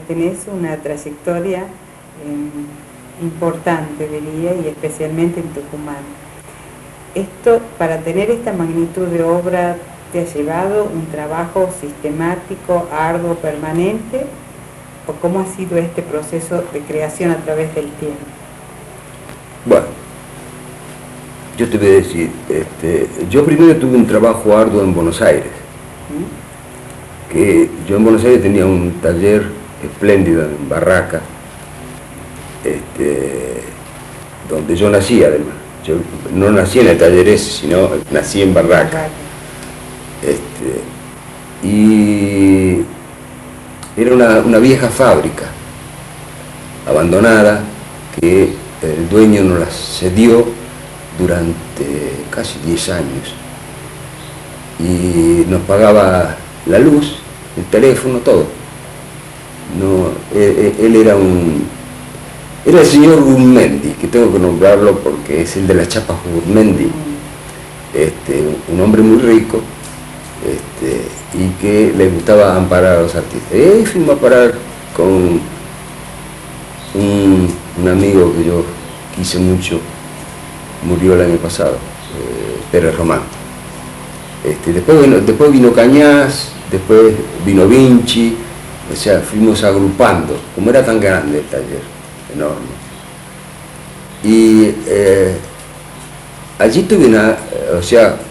tenés una trayectoria importante, diría, y especialmente en Tucumán. Esto, para tener esta magnitud de obra, ¿te ha llevado un trabajo sistemático, arduo, permanente? ¿O cómo ha sido este proceso de creación a través del tiempo? Bueno, yo te voy a decir, yo primero tuve un trabajo arduo en Buenos Aires. Que yo en Buenos Aires tenía un taller espléndido en Barraca, donde yo nací además. Yo no nací en el taller ese, sino nací en Barraca. Y era una vieja fábrica abandonada que el dueño nos la cedió durante casi 10 años y nos pagaba la luz, el teléfono, todo. No, él era el señor Gurmendi, que tengo que nombrarlo porque es el de las chapas Gurmendi, un hombre muy rico, y que le gustaba amparar a los artistas. Y fuimos a parar con un amigo que yo quise mucho, murió el año pasado, Pérez Román. Después vino Cañas, después vino Vinci, o sea, fuimos agrupando, como era tan grande el taller, enorme. Y allí tuve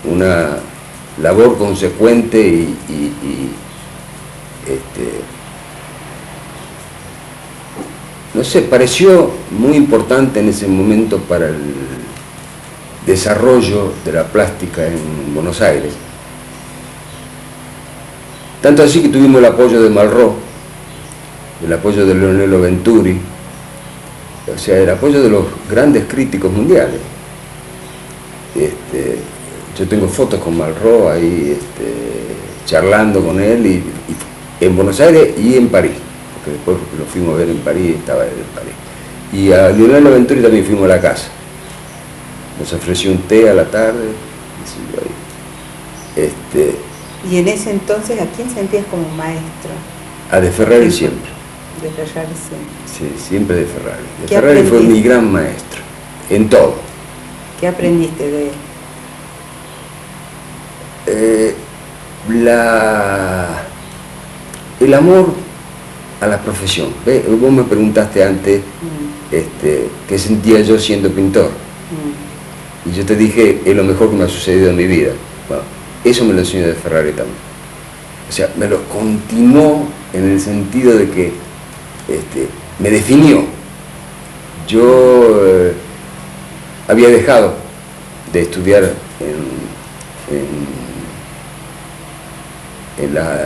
una labor consecuente y no sé, pareció muy importante en ese momento para el desarrollo de la plástica en Buenos Aires. Tanto así que tuvimos el apoyo de Malraux, el apoyo de Leonello Venturi, o sea, el apoyo de los grandes críticos mundiales. Yo tengo fotos con Malraux ahí, charlando con él, y en Buenos Aires y en París, porque después lo fuimos a ver en París, estaba él en París. Y a Leonello Venturi también fuimos a la casa. Nos ofreció un té a la tarde, Y en ese entonces, ¿a quién sentías como maestro? A De Ferrari siempre. De Ferrari siempre. Sí, siempre de Ferrari. De Ferrari fue mi gran maestro, en todo. ¿Qué aprendiste de él? El amor a la profesión. Vos me preguntaste antes qué sentía yo siendo pintor. Y yo te dije, es lo mejor que me ha sucedido en mi vida. Bueno, eso me lo enseñó De Ferrari también. O sea, me lo continuó en el sentido de que me definió. Yo había dejado de estudiar en la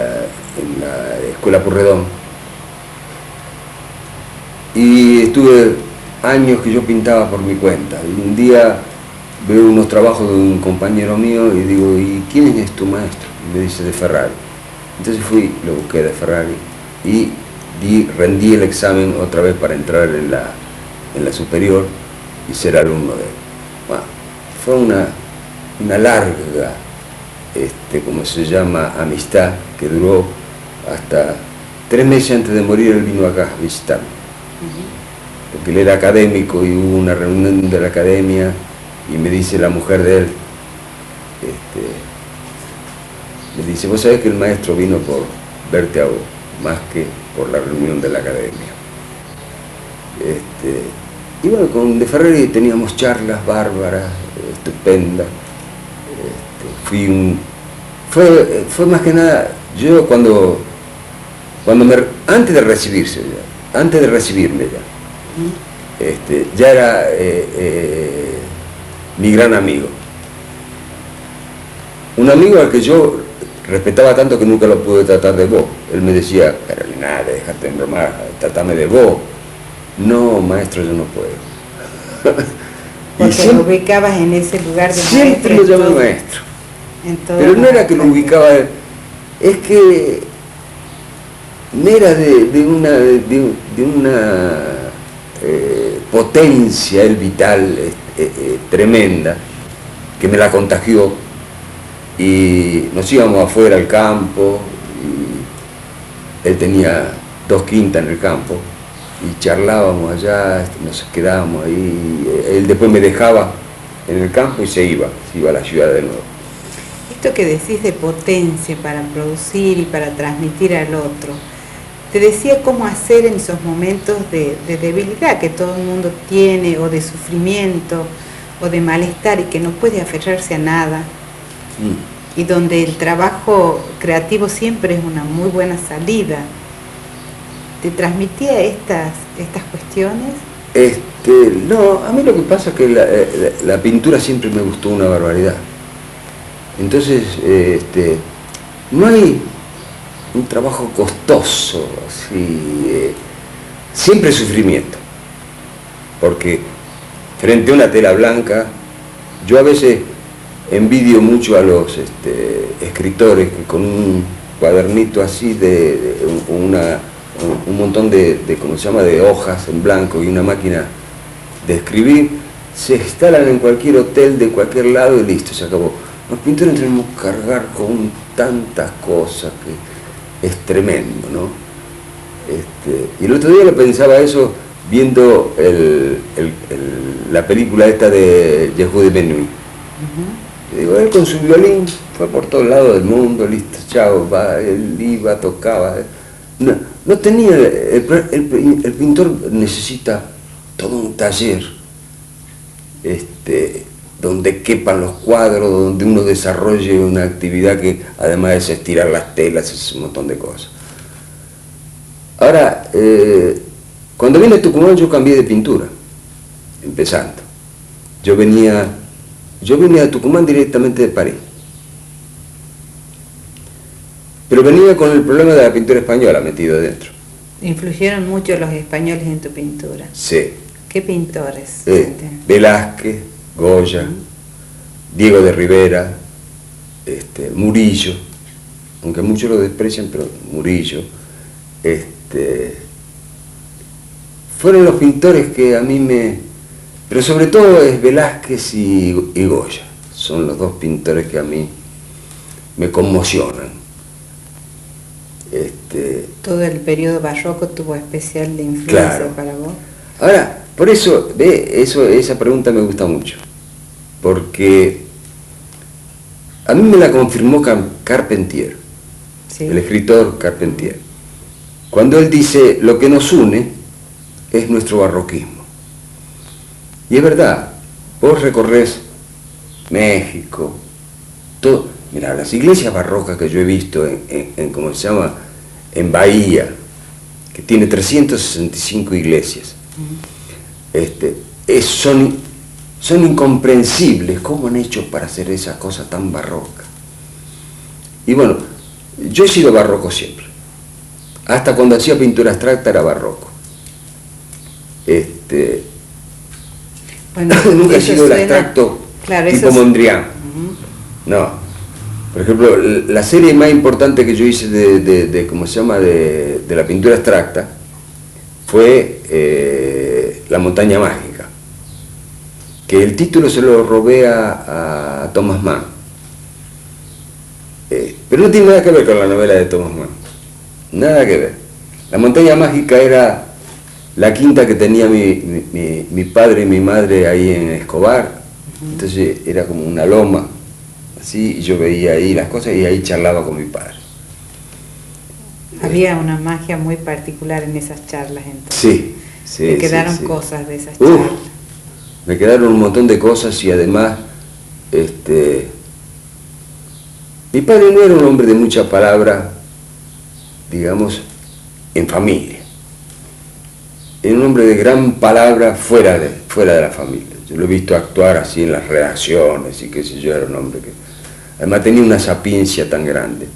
Escuela Purredón, y estuve años que yo pintaba por mi cuenta, y un día veo unos trabajos de un compañero mío y digo, ¿y quién es tu maestro? Y me dice De Ferrari. Entonces fui, lo busqué De Ferrari y rendí el examen otra vez para entrar en la superior y ser alumno de él. Bueno, fue una larga, como se llama, amistad, que duró hasta 3 meses antes de morir. Él vino acá a visitarme, porque él era académico y hubo una reunión de la academia y me dice la mujer de él, me dice, vos sabés que el maestro vino por verte a vos, más que por la reunión de la academia. Y bueno, con De Ferrari teníamos charlas bárbaras, estupendas. Fue más que nada, yo antes de recibirme ya era mi gran amigo. Un amigo al que yo respetaba tanto que nunca lo pude tratar de vos. Él me decía, Carolina, dejarte de bromar, tratame de vos. No, maestro, yo no puedo. Porque lo ubicabas en ese lugar de maestro. Siempre lo llamé maestro. Pero no era que lo ubicaba, es que era de una potencia vital tremenda, que me la contagió, y nos íbamos afuera al campo, y él tenía 2 quintas en el campo, y charlábamos allá, nos quedábamos ahí, él después me dejaba en el campo y se iba a la ciudad de nuevo. Esto que decís de potencia para producir y para transmitir al otro, te decía cómo hacer en esos momentos de debilidad que todo el mundo tiene, o de sufrimiento, o de malestar, y que no puede aferrarse a nada, y donde el trabajo creativo siempre es una muy buena salida. ¿Te transmitía estas cuestiones? No, a mí lo que pasa es que la pintura siempre me gustó una barbaridad. Entonces, no hay un trabajo costoso, así, siempre sufrimiento, porque frente a una tela blanca, yo a veces envidio mucho a los escritores que con un cuadernito así un montón de ¿cómo se llama?, de hojas en blanco y una máquina de escribir, se instalan en cualquier hotel de cualquier lado y listo, se acabó. Los pintores tenemos que cargar con tantas cosas que es tremendo, ¿no? Y el otro día lo pensaba eso viendo la película esta de Yehudi Menuhin. Digo, él con su violín fue por todos lados del mundo, listo, chao, él iba, tocaba. No tenía, el pintor necesita todo un taller, donde quepan los cuadros, donde uno desarrolle una actividad que además es estirar las telas, es un montón de cosas. Ahora, cuando vine a Tucumán yo cambié de pintura, empezando. Yo vine a Tucumán directamente de París. Pero venía con el problema de la pintura española metido dentro. ¿Influyeron mucho los españoles en tu pintura? Sí. ¿Qué pintores? Velázquez, Goya, Diego de Rivera, Murillo, aunque muchos lo desprecian, pero Murillo, fueron los pintores que a mí pero sobre todo es Velázquez y Goya, son los dos pintores que a mí me conmocionan. Todo el periodo barroco tuvo especial influencia, claro, para vos. Ahora, por eso, esa pregunta me gusta mucho, porque a mí me la confirmó Carpentier, sí, el escritor Carpentier, cuando él dice, lo que nos une es nuestro barroquismo. Y es verdad, vos recorres México, todo, mira, las iglesias barrocas que yo he visto en ¿cómo se llama?, en Bahía, que tiene 365 iglesias, son incomprensibles. ¿Cómo han hecho para hacer esas cosas tan barrocas? Y bueno, yo he sido barroco siempre. Hasta cuando hacía pintura abstracta era barroco. Bueno, nunca he sido el abstracto, claro, tipo Mondrian. No. Por ejemplo, la serie más importante que yo hice de ¿cómo se llama?, de la pintura abstracta fue La montaña mágica, que el título se lo robé a Thomas Mann, pero no tiene nada que ver con la novela de Thomas Mann, nada que ver. La montaña mágica era la quinta que tenía mi padre y mi madre ahí en Escobar, entonces era como una loma, así, y yo veía ahí las cosas y ahí charlaba con mi padre. Había una magia muy particular en esas charlas, entonces. Sí, sí. Me quedaron cosas de esas charlas. Me quedaron un montón de cosas y además, mi padre no era un hombre de mucha palabra, digamos, en familia. Era un hombre de gran palabra fuera de la familia. Yo lo he visto actuar así en las redacciones y qué sé yo, era un hombre que además tenía una sapiencia tan grande.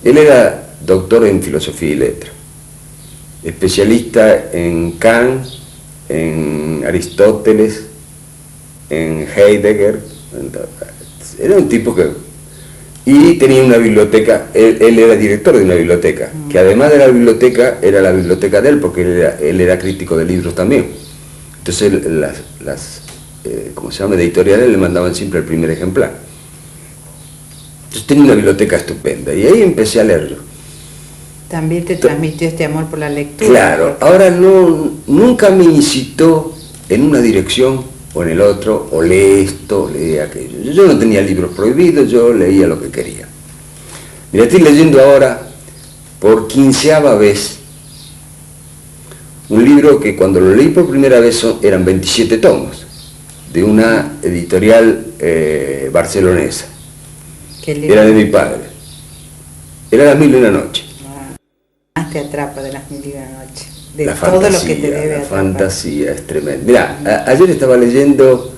Él era doctor en filosofía y letras, especialista en Kant, en Aristóteles, en Heidegger. Era un tipo que... Y tenía una biblioteca, él era director de una biblioteca, que además de la biblioteca, era la biblioteca de él, porque él era crítico de libros también. Entonces las ¿cómo se llama?, de editoriales le mandaban siempre el primer ejemplar. Entonces tenía una biblioteca estupenda, y ahí empecé a leerlo. También te transmitió este amor por la lectura. Claro, ahora nunca me incitó en una dirección o en el otro, o lee esto, o lee aquello. Yo no tenía libros prohibidos, yo leía lo que quería. Mira, estoy leyendo ahora por 15ª vez un libro que cuando lo leí por primera vez eran 27 tomos, de una editorial barcelonesa. Era de mi padre. Era Las Mil y una Noche. Más te atrapa de Las Mil y una Noche. De la todo fantasía, lo que te debe la atrapar. fantasía es tremenda. Mira, ayer estaba leyendo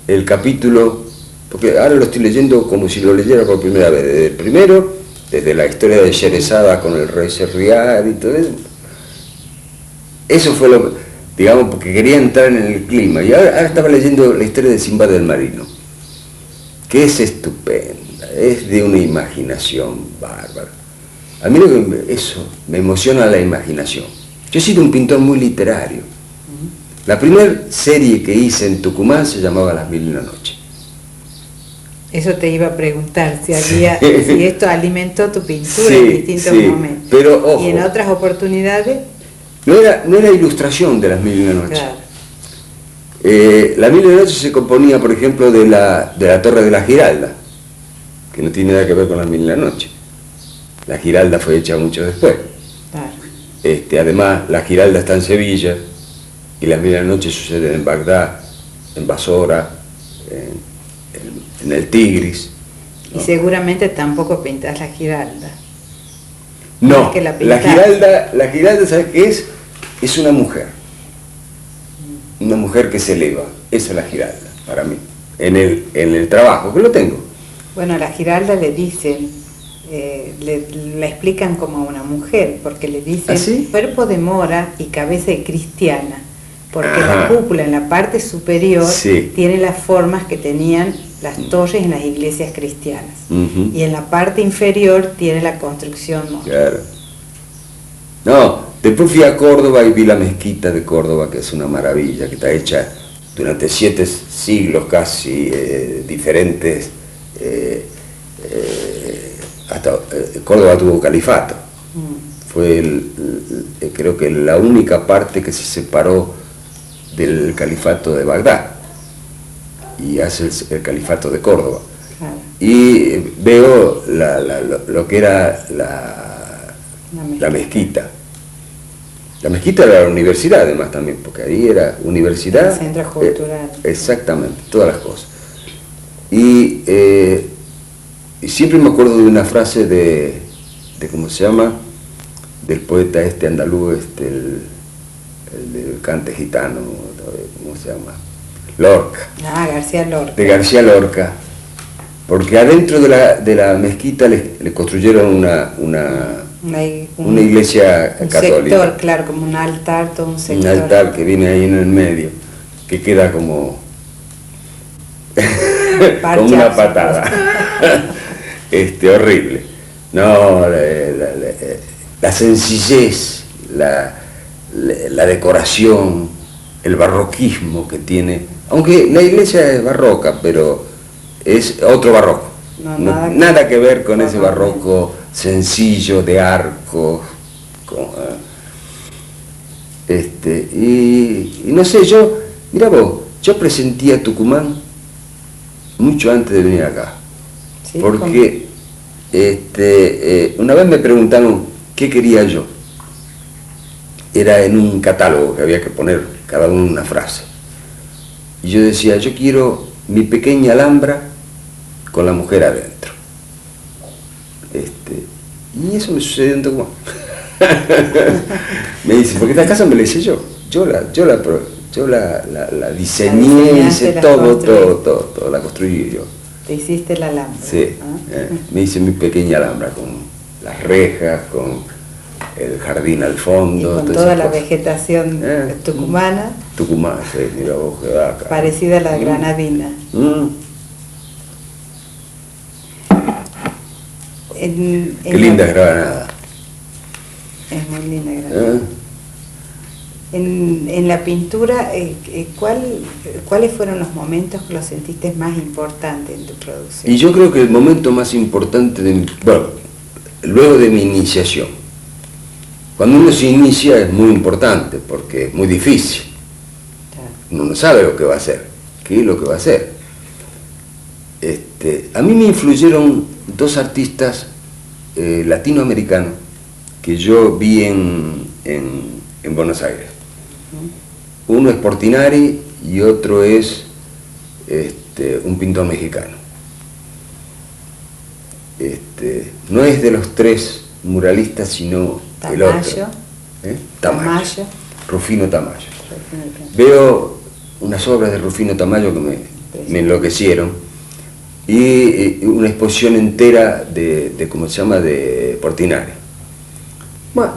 el capítulo, porque ahora lo estoy leyendo como si lo leyera por primera vez, desde el primero, desde la historia de Sherezada con el rey Serriar y todo eso. Eso fue lo, digamos, porque quería entrar en el clima. Y ahora estaba leyendo la historia de Simbad del Marino, que es estupenda, es de una imaginación bárbara. A mí eso me emociona la imaginación. Yo he sido un pintor muy literario. La primera serie que hice en Tucumán se llamaba Las Mil y una Noche. Eso te iba a preguntar, si esto alimentó tu pintura Sí, en distintos momentos. Pero ojo, y en otras oportunidades. No era ilustración de Las Mil y una Noche. Claro. Las Mil y una Noche se componía, por ejemplo, de la Torre de la Giralda, que no tiene nada que ver con Las Mil y una Noche. La Giralda fue hecha mucho después. Claro. Además, la Giralda está en Sevilla y Las Mil y una Noche suceden en Bagdad, en Basora, en el Tigris. ¿No? Y seguramente tampoco pintas la Giralda. No, Es que la Giralda, ¿sabes qué es? Es una mujer que se eleva. Esa es la Giralda, para mí, en el trabajo, que lo tengo. Bueno, a la Giralda le dicen, la explican como una mujer, porque le dicen ¿Ah, sí? cuerpo de mora y cabeza de cristiana, porque Ajá. la cúpula en la parte superior Sí. tiene las formas que tenían las torres en las iglesias cristianas. Uh-huh. Y en la parte inferior tiene la construcción mora. Claro. No, después fui a Córdoba y vi la mezquita de Córdoba, que es una maravilla, que está hecha durante 7 siglos casi, diferentes. Hasta Córdoba tuvo califato. Fue creo que la única parte que se separó del califato de Bagdad y hace el califato de Córdoba. Claro. Y veo lo que era la mezquita. La mezquita era la universidad además también, porque ahí era universidad. El centro cultural. Exactamente, todas las cosas. Y siempre me acuerdo de una frase de ¿cómo se llama? Del poeta andaluz, el del cante gitano, ¿cómo se llama? Lorca. García Lorca. De García Lorca, porque adentro de la mezquita le construyeron una iglesia católica. Sector, claro, como un altar, todo un sector. Un altar que viene ahí en el medio, que queda como como una patada. Horrible. No, la sencillez, la decoración, el barroquismo que tiene, aunque la iglesia es barroca, pero es otro barroco. Nada que ver con ese barroco sencillo de arcos. Y no sé, mira vos, yo presentía Tucumán mucho antes de venir acá. Sí, porque una vez me preguntaron qué quería yo. Era en un catálogo que había que poner cada uno una frase. Y yo decía, yo quiero mi pequeña Alhambra con la mujer adentro. Y eso me sucedió en Tucumán. Me dice, porque esta casa me la hice yo. Yo la diseñé, hice todo, la construí yo. Te hiciste la Alhambra. Sí, me hice mi pequeña Alhambra con las rejas, con el jardín al fondo. Y con toda la vegetación tucumana. Tucumán, sí, mira vos que va acá. Parecida a la granadina. Qué linda es Granada. Es muy linda Granada. En la pintura, ¿cuáles fueron los momentos que lo sentiste más importantes en tu producción? Y yo creo que el momento más importante luego de mi iniciación, Cuando uno se inicia es muy importante, porque es muy difícil. Uno no sabe lo que va a hacer, qué es lo que va a hacer. A mí me influyeron dos artistas latinoamericanos que yo vi en Buenos Aires. Uno es Portinari y otro es un pintor mexicano. No es de los tres muralistas, sino el otro. Tamayo. Rufino Tamayo. Veo unas obras de Rufino Tamayo que me enloquecieron, y una exposición entera de ¿cómo se llama?, de Portinari. Bueno,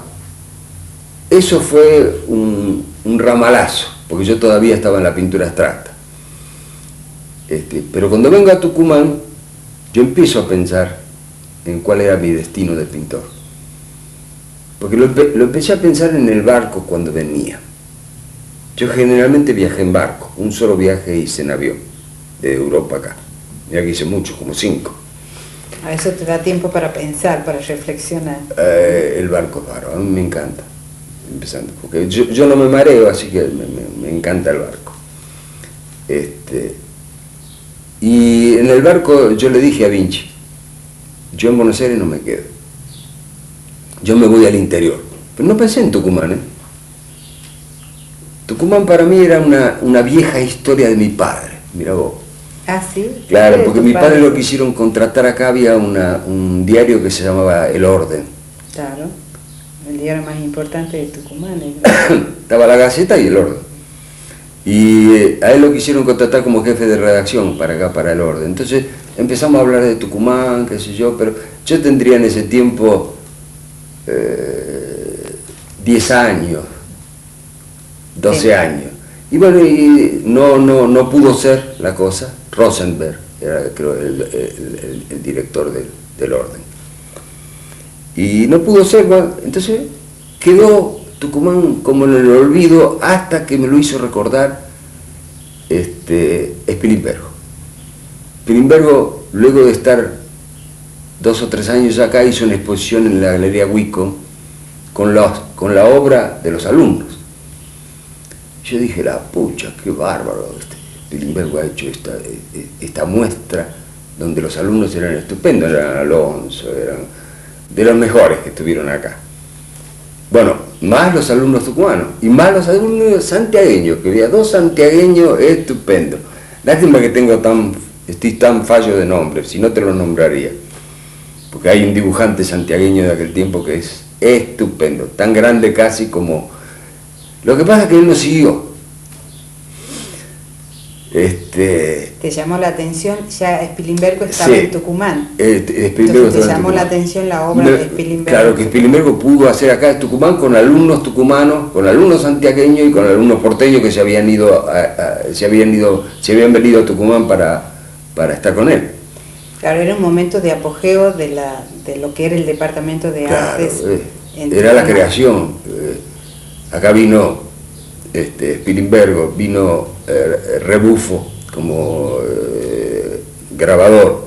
eso fue un ramalazo, porque yo todavía estaba en la pintura abstracta. Pero cuando vengo a Tucumán, yo empiezo a pensar en cuál era mi destino de pintor. Porque lo empecé a pensar en el barco cuando venía. Yo generalmente viajé en barco, un solo viaje hice en avión, de Europa acá. Mira que hice mucho, como 5. A eso te da tiempo para pensar, para reflexionar. El barco es bárbaro, a mí me encanta, empezando, porque yo no me mareo, así que me encanta el barco. Y en el barco yo le dije a Vinci, yo en Buenos Aires no me quedo, yo me voy al interior. Pero no pensé en Tucumán, Tucumán para mí era una vieja historia de mi padre, mira vos. Ah, sí. Claro, porque mi padre lo quisieron contratar acá, había un diario que se llamaba El Orden. Claro, el diario más importante de Tucumán. Estaba La Gaceta y El Orden. Y a él lo quisieron contratar como jefe de redacción para acá, para El Orden. Entonces empezamos a hablar de Tucumán, qué sé yo, pero yo tendría en ese tiempo 10 años, 12 años. Y bueno, y no pudo ser la cosa. Rosenberg era, creo, el director del Orden. Y no pudo ser, bueno, entonces quedó Tucumán como en el olvido, hasta que me lo hizo recordar Spilimbergo. Spilimbergo, luego de estar 2 o 3 años acá, hizo una exposición en la Galería Wicom con la obra de los alumnos. Yo dije, la pucha, qué bárbaro, Spilimbergo ha hecho esta muestra donde los alumnos eran estupendos, eran Alonso, eran de los mejores que estuvieron acá. Bueno, más los alumnos tucumanos y más los alumnos santiagueños, que había 2 santiagueños estupendos. Lástima que estoy tan fallo de nombre, si no te lo nombraría. Porque hay un dibujante santiagueño de aquel tiempo que es estupendo, tan grande casi como... Lo que pasa es que él no siguió. ¿Te llamó la atención? Ya Spilimbergo estaba sí, en Tucumán. Entonces te llamó la atención la obra de Spilimbergo. Claro, que Spilimbergo pudo hacer acá en Tucumán con alumnos tucumanos, con alumnos santiagueños y con alumnos porteños que se habían venido a Tucumán para estar con él. Claro, era un momento de apogeo de lo que era el departamento de artes. Era la creación. Acá vino Spilimbergo, vino Rebufo como grabador,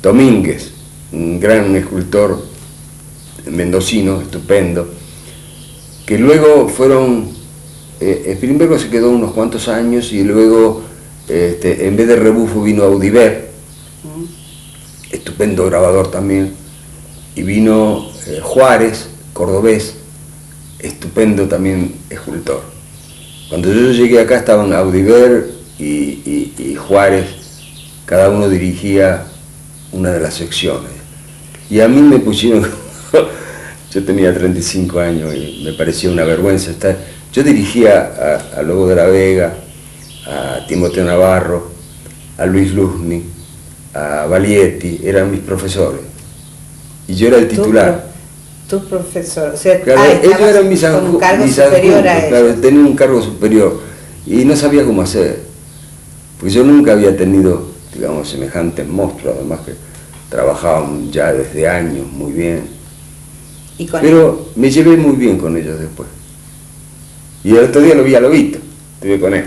Domínguez, un gran escultor mendocino, estupendo, que luego fueron, Spilimbergo se quedó unos cuantos años y luego en vez de Rebufo vino Audiver, estupendo grabador también, y vino Juárez, cordobés, estupendo también escultor. Cuando yo llegué acá estaban Audiver y Juárez, cada uno dirigía una de las secciones. Y a mí me pusieron, yo tenía 35 años y me parecía una vergüenza estar. Yo dirigía a Lobo de la Vega, a Timoteo Navarro, a Luis Luzni, a Balietti, eran mis profesores. Y yo era el titular. Tu profesor, o sea, claro, ellos eran mis con un cargo superior a ellos. Claro, tenía un cargo superior y no sabía cómo hacer, porque yo nunca había tenido, digamos, semejantes monstruos, además que trabajaban ya desde años muy bien, pero me llevé muy bien con ellos después. Y el otro día lo vi a Lobito, estuve con él.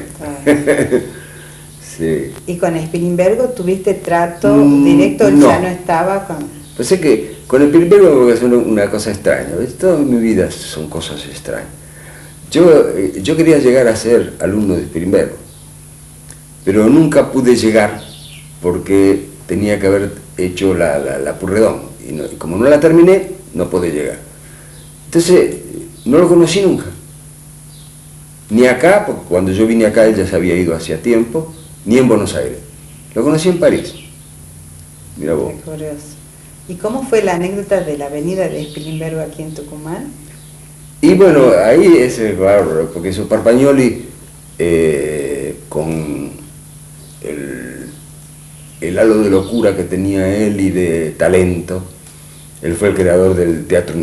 Sí. ¿Y con Spilimbergo tuviste trato directo? Él no. Ya no estaba con... Pensé que con el Pilimbergo voy a hacer una cosa extraña, ¿ves? Toda mi vida son cosas extrañas. Yo quería llegar a ser alumno de Pilimbergo, pero nunca pude llegar porque tenía que haber hecho la Purredón, y como no la terminé, no pude llegar. Entonces, no lo conocí nunca. Ni acá, porque cuando yo vine acá él ya se había ido hacía tiempo, ni en Buenos Aires. Lo conocí en París. Mira vos. Qué curioso. ¿Y cómo fue la anécdota de la avenida de Pilimbergo aquí en Tucumán? Y bueno, ahí es bárbaro, porque eso Parpagnoli, con el halo de locura que tenía él y de talento, él fue el creador del teatro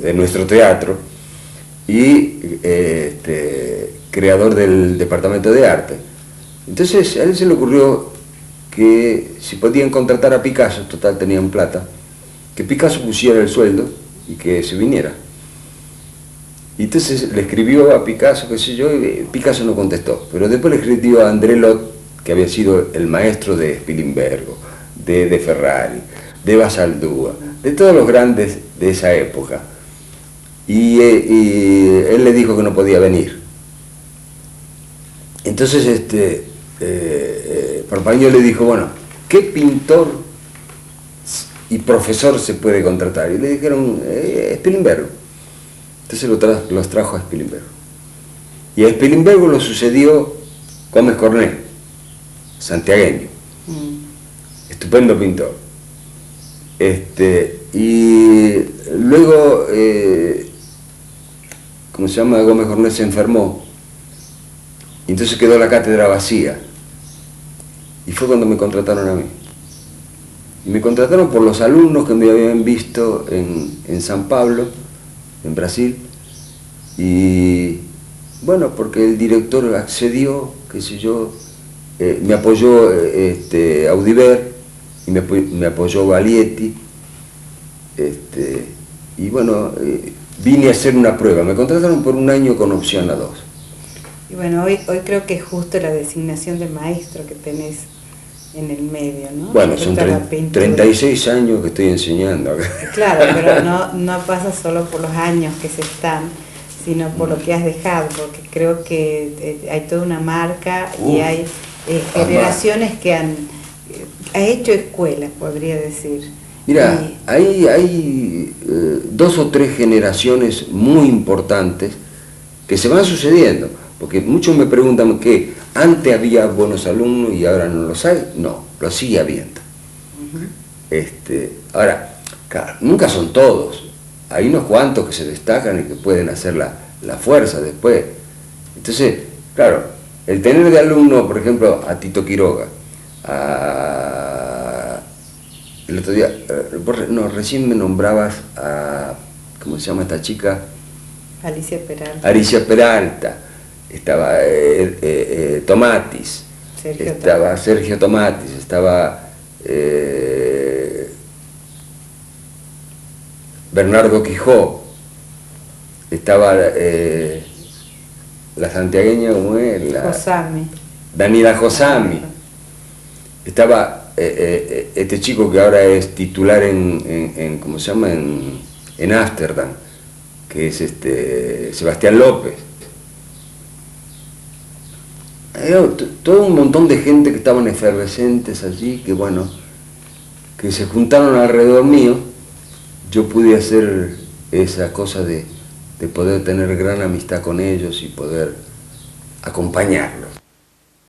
de nuestro teatro, y creador del departamento de arte. Entonces a él se le ocurrió que si podían contratar a Picasso, total tenían plata, que Picasso pusiera el sueldo y que se viniera. Y entonces le escribió a Picasso, qué sé yo, y Picasso no contestó, pero después le escribió a André Lot, que había sido el maestro de Pilimbergo, de Ferrari, de Basaldúa, de todos los grandes de esa época. Y él le dijo que no podía venir. Entonces Parpagnoli le dijo, bueno, ¿qué pintor y profesor se puede contratar? Y le dijeron, Pilimbergo. Entonces los trajo a Pilimbergo. Y a Pilimbergo lo sucedió Gómez Cornet, santiagueño, estupendo pintor. Y luego, ¿cómo se llama? Gómez Cornet se enfermó, y entonces quedó la cátedra vacía. Y fue cuando me contrataron a mí. Y me contrataron por los alumnos que me habían visto en San Pablo, en Brasil, y bueno, porque el director accedió, qué sé yo, me apoyó Audiver, y me apoyó Galietti, y bueno, vine a hacer una prueba. Me contrataron por un año con opción a 2. Y bueno, hoy creo que es justo la designación de maestro que tenés en el medio, ¿no? Bueno, son 36 años que estoy enseñando acá. Claro, pero no pasa solo por los años que se están, sino por lo que has dejado, porque creo que hay toda una marca y hay generaciones que han hecho escuelas, podría decir. Mira, hay 2 o 3 generaciones muy importantes que se van sucediendo, porque muchos me preguntan que antes había buenos alumnos y ahora no los hay. No, los sigue habiendo. Ahora, claro, nunca son todos. Hay unos cuantos que se destacan y que pueden hacer la fuerza después. Entonces, claro, el tener de alumno, por ejemplo, a Tito Quiroga, el otro día, recién me nombrabas a, ¿cómo se llama esta chica? Alicia Peralta. Alicia Peralta, estaba Tomatis, Sergio Tomatis, estaba Bernardo Quijó, estaba la santiagueña, ¿cómo es? Josami. Daniela Josami, estaba este chico que ahora es titular en ¿cómo se llama? En Ámsterdam, que es Sebastián López. Todo un montón de gente que estaban efervescentes allí, que bueno, que se juntaron alrededor mío. Yo pude hacer esa cosa de poder tener gran amistad con ellos y poder acompañarlos.